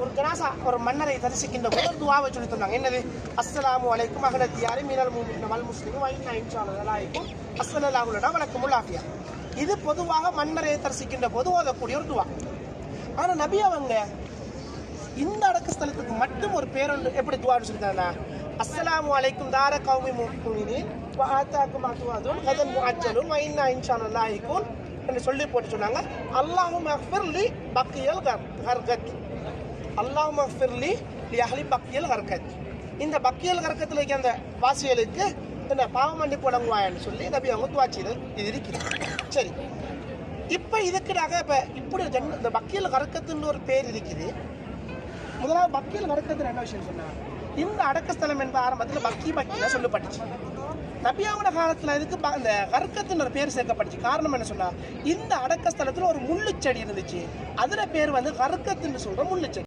ஒரு ஜனாசா ஒரு மன்னரை தரிசிக்கின்ற போது ஒரு துவாவை சொல்லி தந்தாங்க. என்னது? அஸ்ஸலாமு அலைக்கும் அஹ்லத்தியாரி மினல் முஃமினீன வல் முஸ்லிமீன வ இன்னா இன்ஷாஅல்லாஹ் அலைக்கும் அஸ்ஸலாமு அலைனா வலக்குமுல் ஆஃபியா. இது பொதுவாக மன்னரை தரிசிக்கின்ற போது ஓதக்கூடிய ஒரு துவா. ஆனால் நபி அவங்க இந்த அடக்க ஸ்தலத்துக்கு மட்டும் ஒரு பேரொன்று எப்படி துவான்னு சொல்லிட்டாங்கன்னா, அஸ்ஸலாமு அலைக்கும் தார கௌமி முஃமினீன் வ ஆதாக்கும் அத்வாதுன் கதன் முஅஜ்ஜலுன் வ இன்னா இன்ஷாஅல்லாஹ் லாஹிகூன் என்று சொல்லி போட்டு சொன்னாங்க. அல்லாஹும்ம ஃபிர்லி பக்கியல் கர்கத், அல்லாஹும்ம ஃபிர்லி லி அஹ்லி பக்கியல் கர்கத். இந்த பக்கியல் கர்கத்தில் இருக்க அந்த வாசிகளுக்கு என்ன பாவம் மன்னி போடங்குவாயன்னு சொல்லி நபி அவங்க துவாச்சியது இது இருக்குது. சரி, இப்போ இதுக்குனாக இப்போ இப்படி இந்த பக்கியல் கர்கத்துன்னு ஒரு பேர் இருக்குது. முதலாவது பக்கியல் கர்கத்துன்னு என்ன விஷயம் சொன்னா, இந்த அடக்கஸ்தலம் என்ப ஆரம்பத்தில் பக்கியா சொல்லப்பட்டுச்சு. நபியாவோட காலத்தில் இதுக்கு இந்த கர்கத்துன்னு ஒரு பேர் சேர்க்கப்பட்டுச்சு. காரணம் என்ன சொன்னா, இந்த அடக்கஸ்தலத்தில் ஒரு முள்ளுச்செடி இருந்துச்சு. அதில் பேர் வந்து கர்கத்துன்னு சொல்ற முள்ளுச்செடி.